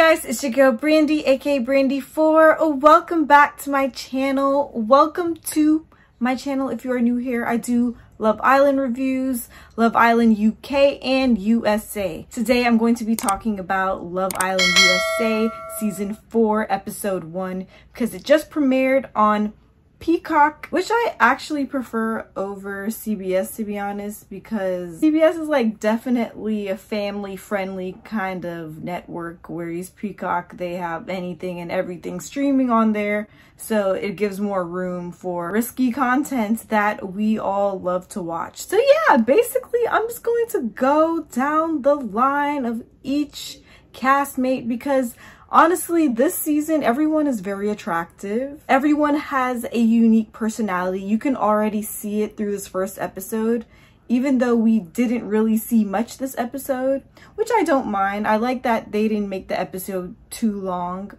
guys, it's your girl Brandy, aka Brandy4. Welcome back to my channel. Welcome to my channel. If you are new here, I do Love Island reviews, Love Island UK and USA. Today I'm going to be talking about Love Island USA season 4 episode 1 because it just premiered on Peacock, which I actually prefer over CBS, to be honest, because CBS is like definitely a family-friendly kind of network, whereas Peacock, they have anything and everything streaming on there, so it gives more room for risky content that we all love to watch. So yeah, basically I'm just going to go down the line of each castmate because honestly, this season, everyone is very attractive. Everyone has a unique personality. You can already see it through this first episode, even though we didn't really see much this episode, which I don't mind. I like that they didn't make the episode too long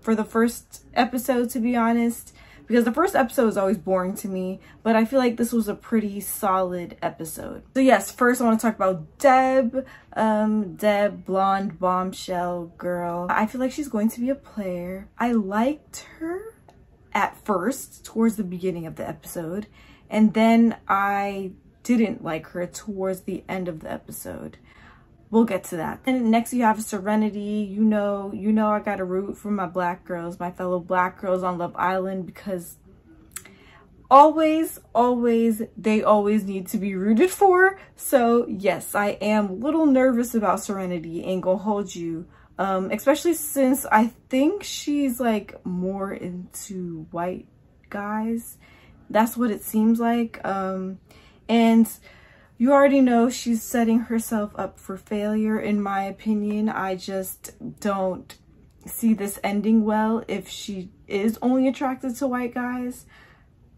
for the first episode, to be honest, because the first episode is always boring to me, but I feel like this was a pretty solid episode. So yes, first I want to talk about Deb. Deb, blonde bombshell girl. I feel like she's going to be a player. I liked her at first, towards the beginning of the episode, and then I didn't like her towards the end of the episode. We'll get to that. And next you have Serenity. You know I gotta root for my black girls, my fellow black girls on Love Island, because always they always need to be rooted for. So yes, I am a little nervous about Serenity, ain't gonna hold you, especially since I think she's like more into white guys. That's what it seems like. And you already know she's setting herself up for failure, in my opinion. I just don't see this ending well if she is only attracted to white guys.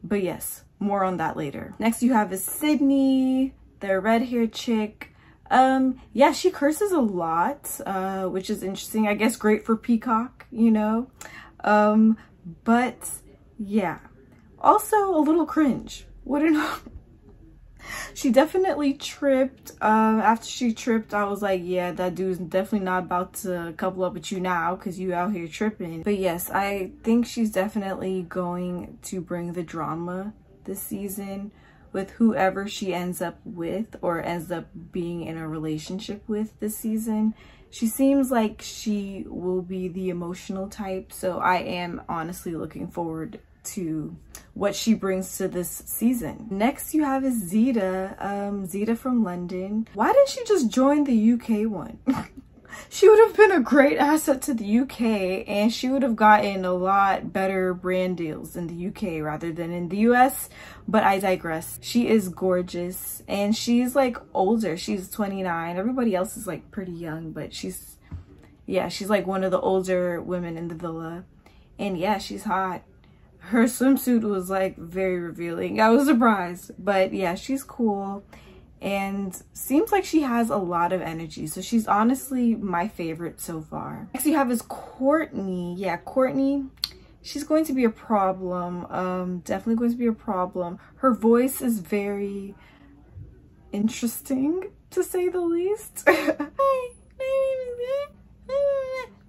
But yes, more on that later. Next you have is Sydney, the red-haired chick. Yeah, she curses a lot, which is interesting. I guess great for Peacock, you know. But yeah, also a little cringe. Wouldn't she definitely tripped. After she tripped, I was like, yeah, that dude's definitely not about to couple up with you now because you out here tripping. But yes, I think she's definitely going to bring the drama this season with whoever she ends up with or ends up being in a relationship with this season. She seems like she will be the emotional type, so I am honestly looking forward to what she brings to this season. Next you have is Zeta, Zeta from London. Why didn't she just join the UK one? She would have been a great asset to the UK and she would have gotten a lot better brand deals in the UK rather than in the US, but I digress. She is gorgeous and she's like older. She's 29. Everybody else is like pretty young, but she's like one of the older women in the villa. And yeah, she's hot. Her swimsuit was like very revealing. I was surprised, but yeah, she's cool and seems like she has a lot of energy. So she's honestly my favorite so far. Next you have is Courtney. Yeah, Courtney, she's going to be a problem. Definitely going to be a problem. Her voice is very interesting, to say the least.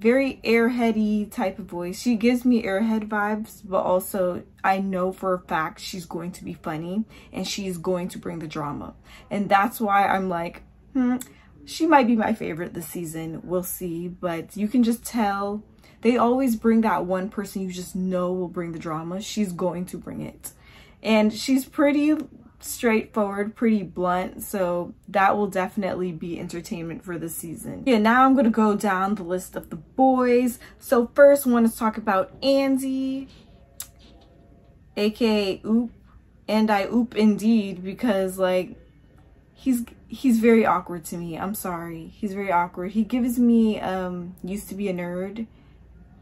Very airheady type of voice. She gives me airhead vibes, but also I know for a fact she's going to be funny and she's going to bring the drama. And that's why I'm like, she might be my favorite this season. We'll see, but you can just tell they always bring that one person you just know will bring the drama. She's going to bring it. And she's pretty straightforward, pretty blunt, so that will definitely be entertainment for the season. Yeah, now I'm gonna go down the list of the boys. So first I want to talk about Andy, aka Oop, and I oop indeed, because like he's very awkward to me. I'm sorry, he's very awkward. He gives me used to be a nerd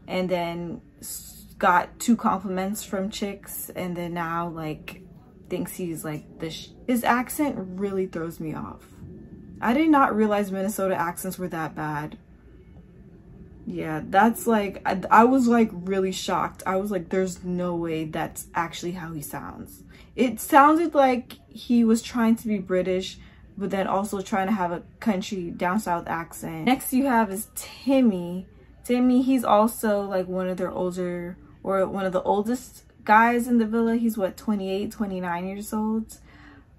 and then got 2 compliments from chicks and then now like thinks he's like this. His accent really throws me off. I did not realize Minnesota accents were that bad. Yeah, that's like, I was like really shocked. I was like, there's no way that's actually how he sounds. It sounded like he was trying to be British, but then also trying to have a country down south accent. Next you have is Timmy. Timmy, he's also like one of their older, or one of the oldest guys in the villa. He's what, 28, 29 years old.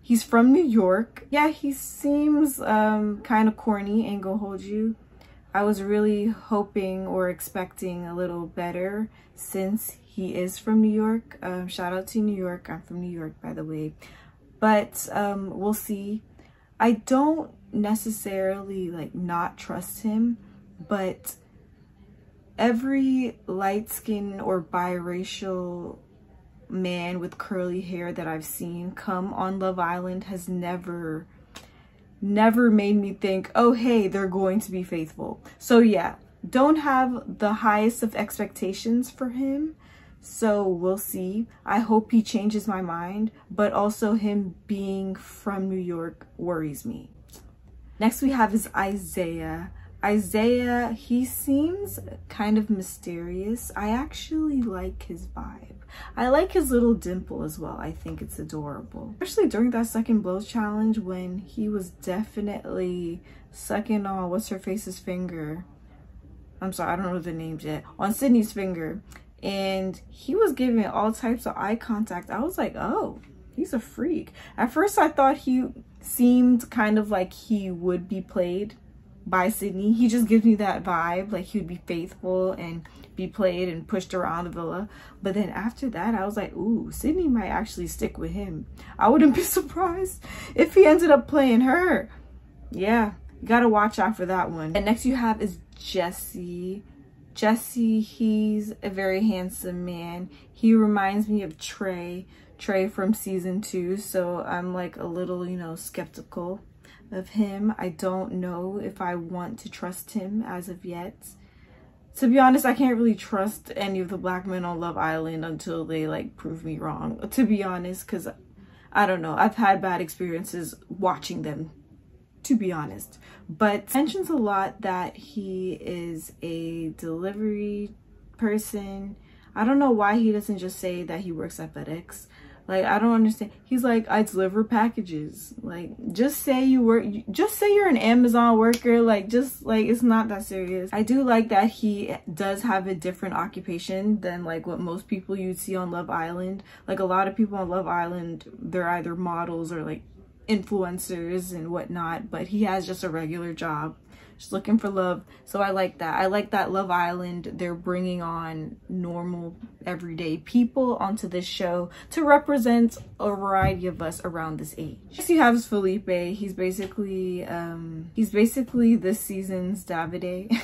He's from New York. Yeah, he seems kind of corny, ain't gonna hold you. I was really hoping or expecting a little better since he is from New York. Shout out to New York. I'm from New York, by the way. But we'll see. I don't necessarily like not trust him, but every light-skinned or biracial man with curly hair that I've seen come on Love Island has never made me think, oh hey, they're going to be faithful. So yeah, don't have the highest of expectations for him. So we'll see. I hope he changes my mind, but also him being from New York worries me. Next we have is Isaiah. Isaiah, he seems kind of mysterious. I actually like his vibe. I like his little dimple as well. I think it's adorable. Especially during that second blow challenge when he was definitely sucking on what's her face's finger. I'm sorry, I don't know the names yet. On Sydney's finger. And he was giving all types of eye contact. I was like, oh, he's a freak. At first I thought he seemed kind of like he would be played by Sydney. He just gives me that vibe, like he would be faithful and be played and pushed around the villa. But then after that, I was like, ooh, Sydney might actually stick with him. I wouldn't be surprised if he ended up playing her. Yeah, you gotta watch out for that one. And next you have is Jesse. Jesse, he's a very handsome man. He reminds me of Trey from season 2. So I'm like a little, you know, skeptical of him. I don't know if I want to trust him as of yet. To be honest, I can't really trust any of the black men on Love Island until they like prove me wrong, to be honest, because I don't know, I've had bad experiences watching them, to be honest. But mentions a lot that he is a delivery person. I don't know why he doesn't just say that he works at FedEx. Like, I don't understand. He's like, I deliver packages. Like, just say you work, just say you're an Amazon worker. Like, just like, it's not that serious. I do like that he does have a different occupation than like what most people you'd see on Love Island. Like, a lot of people on Love Island, they're either models or like influencers and whatnot, but he has just a regular job, just looking for love. So I like that. I like that Love Island, they're bringing on normal everyday people onto this show to represent a variety of us around this age. Next you have Felipe. He's basically this season's Davide.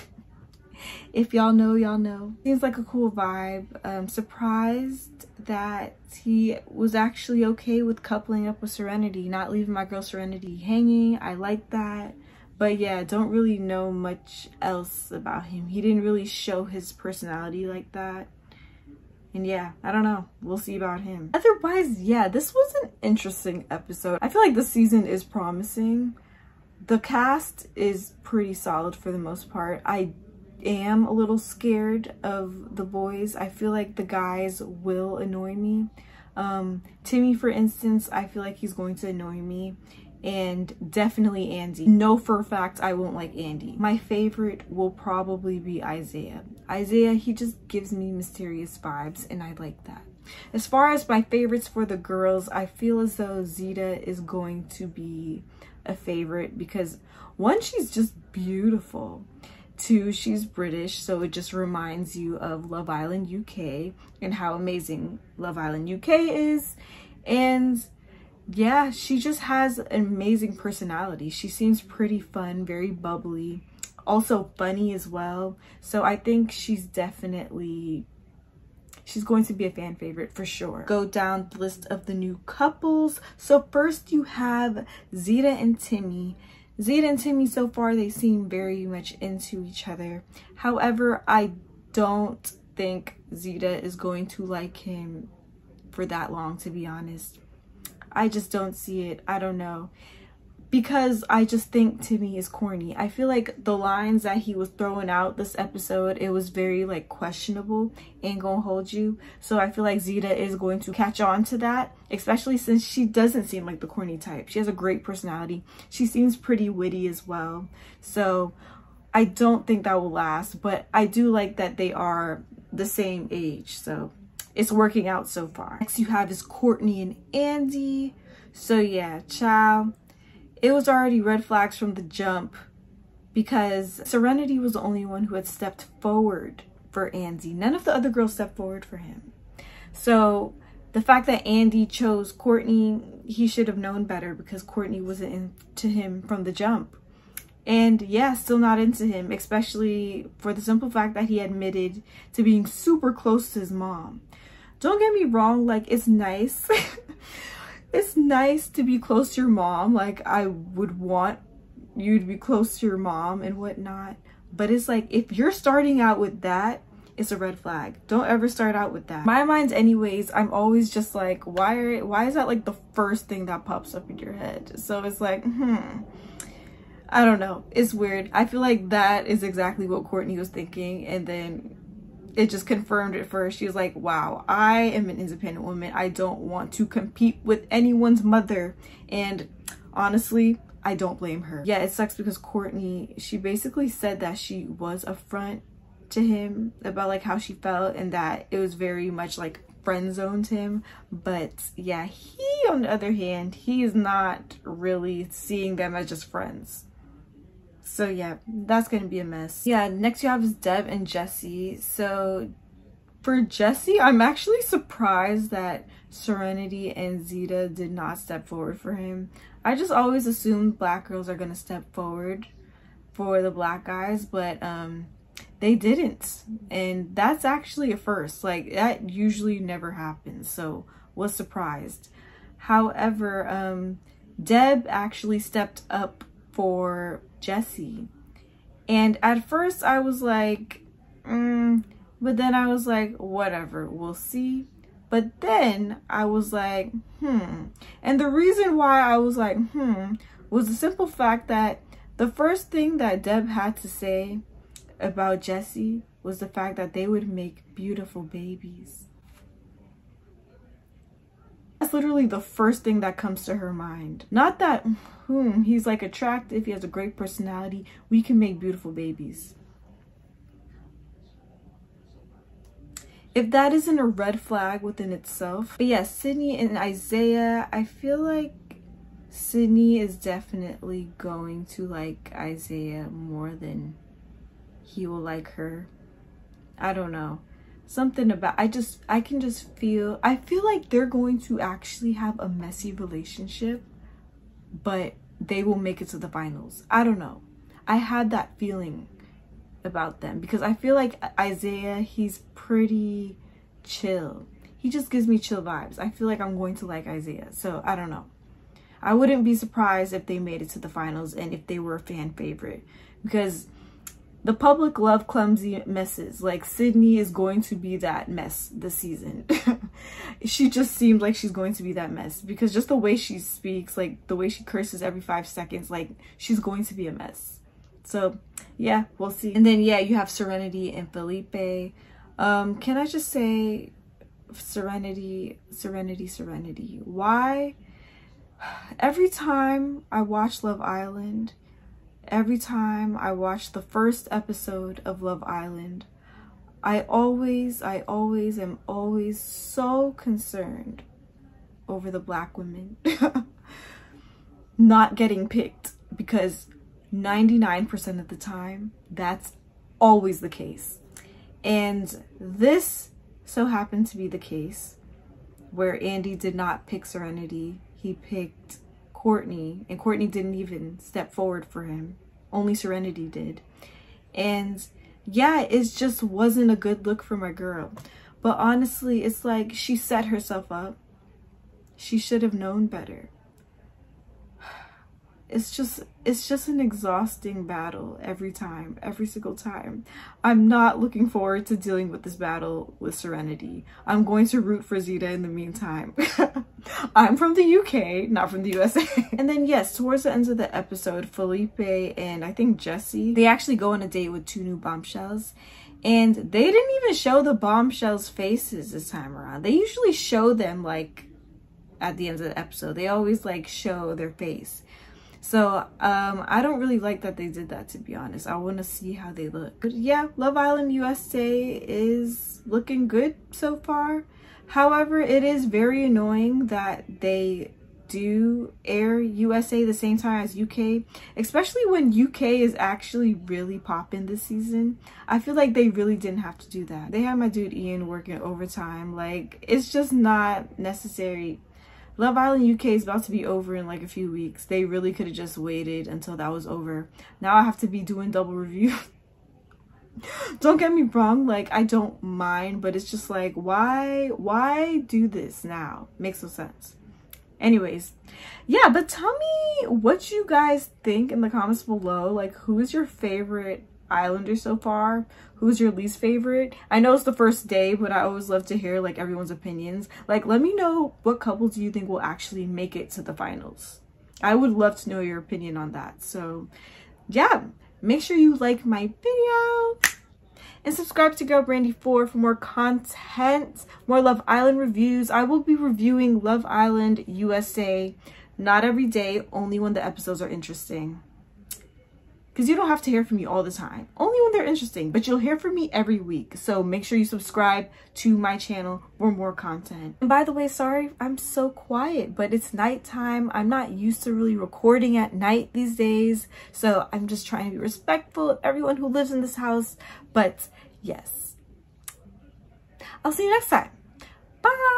If y'all know, y'all know. Seems like a cool vibe. Surprised that he was actually okay with coupling up with Serenity, not leaving my girl Serenity hanging. I like that. But yeah, don't really know much else about him. He didn't really show his personality like that. And yeah, I don't know. We'll see about him. Otherwise, yeah, this was an interesting episode. I feel like the season is promising. The cast is pretty solid for the most part. I am a little scared of the boys. I feel like the guys will annoy me. Timmy, for instance, I feel like he's going to annoy me. And definitely Andy. Know for a fact I won't like Andy. My favorite will probably be Isaiah. Isaiah, he just gives me mysterious vibes and I like that. As far as my favorites for the girls, I feel as though Zeta is going to be a favorite because 1, she's just beautiful. 2, she's British, so it just reminds you of Love Island UK and how amazing Love Island UK is. And yeah, she just has an amazing personality. She seems pretty fun, very bubbly, also funny as well. So I think she's definitely, she's going to be a fan favorite for sure. Go down the list of the new couples. So first you have Zeta and Timmy. Zeta and Timmy, so far, they seem very much into each other. However, I don't think Zeta is going to like him for that long, to be honest. I just don't see it. I don't know. Because I just think Timmy is corny. I feel like the lines that he was throwing out this episode, it was very like questionable, ain't gonna hold you. So I feel like Zeta is going to catch on to that, especially since she doesn't seem like the corny type. She has a great personality. She seems pretty witty as well. So I don't think that will last, but I do like that they are the same age, so it's working out so far. Next you have is Courtney and Andy. So yeah, child, it was already red flags from the jump because Serenity was the only one who had stepped forward for Andy. None of the other girls stepped forward for him. So the fact that Andy chose Courtney, he should have known better because Courtney wasn't into him from the jump. And yeah, still not into him, especially for the simple fact that he admitted to being super close to his mom. Don't get me wrong, like, it's nice. It's nice to be close to your mom. Like, I would want you to be close to your mom and whatnot. But it's like, if you're starting out with that, it's a red flag. Don't ever start out with that. My mind anyways, I'm always just like, why is that like the first thing that pops up in your head? So it's like, I don't know. It's weird. I feel like that is exactly what Courtney was thinking. And then it just confirmed it for her. She was like, wow, I am an independent woman. I don't want to compete with anyone's mother. And honestly, I don't blame her. Yeah, it sucks because Courtney, she basically said that she was a front to him about like how she felt and that it was very much like friend zoned him. But yeah, he on the other hand, he is not really seeing them as just friends. So yeah, that's gonna be a mess. Yeah, next you have is Deb and Jesse. So for Jesse, I'm actually surprised that Serenity and Zeta did not step forward for him. I just always assumed black girls are gonna step forward for the black guys, but they didn't. And that's actually a first. Like, that usually never happens, so was surprised. However, Deb actually stepped up for Jesse. And at first I was like, but then I was like, whatever, we'll see. But then I was like, And the reason why I was like, was the simple fact that the first thing that Deb had to say about Jesse was the fact that they would make beautiful babies. That's literally the first thing that comes to her mind. Not that, he's like attractive, he has a great personality, we can make beautiful babies. If that isn't a red flag within itself. But yeah, Sydney and Isaiah, I feel like Sydney is definitely going to like Isaiah more than he will like her. I don't know. Something about, I can just feel, I feel like they're going to actually have a messy relationship, but they will make it to the finals. I don't know. I had that feeling about them because I feel like Isaiah, he's pretty chill. He just gives me chill vibes. I feel like I'm going to like Isaiah. So I don't know. I wouldn't be surprised if they made it to the finals and if they were a fan favorite, because the public love clumsy messes. Like, Sydney is going to be that mess this season. She just seemed like she's going to be that mess because just the way she speaks, like the way she curses every 5 seconds, like she's going to be a mess. So yeah, we'll see. And then yeah, you have Serenity and Felipe. Can I just say, Serenity, why every time I watch Love Island, every time I watch the first episode of Love Island, I always am so concerned over the black women not getting picked, because 99% of the time, that's always the case. And this so happened to be the case where Andy did not pick Serenity. He picked Courtney, and Courtney didn't even step forward for him. Only Serenity did. And yeah, it just wasn't a good look for my girl. But honestly, it's like she set herself up. She should have known better. It's just an exhausting battle every time, every single time. I'm not looking forward to dealing with this battle with Serenity. I'm going to root for Zeta in the meantime. I'm from the UK, not from the USA. And then yes, towards the end of the episode, Felipe and I think Jesse, they actually go on a date with 2 new bombshells. And they didn't even show the bombshells' faces this time around. They usually show them like at the end of the episode. They always like show their face. So I don't really like that they did that, to be honest. I want to see how they look. But yeah, Love Island USA is looking good so far. However, it is very annoying that they do air USA the same time as UK, especially when UK is actually really popping this season. I feel like they really didn't have to do that. They had my dude Ian working overtime. Like, it's just not necessary. Love Island UK is about to be over in like a few weeks. They really could have just waited until that was over. Now I have to be doing double review. Don't get me wrong, like, I don't mind, but it's just like, why do this now? Makes no sense. Anyways, yeah, but tell me what you guys think in the comments below. Like, who is your favorite Islander so far? Who's your least favorite? I know it's the first day, but I always love to hear like everyone's opinions. Like, let me know what couple do you think will actually make it to the finals. I would love to know your opinion on that. So yeah, make sure you like my video and subscribe to Girl Brandy 4 for more content, more Love Island reviews. I will be reviewing Love Island USA, not every day, only when the episodes are interesting. Because you don't have to hear from me all the time, only when they're interesting, but you'll hear from me every week. So make sure you subscribe to my channel for more content. And by the way, sorry, I'm so quiet, but it's nighttime. I'm not used to really recording at night these days. So I'm just trying to be respectful of everyone who lives in this house. But yes, I'll see you next time. Bye.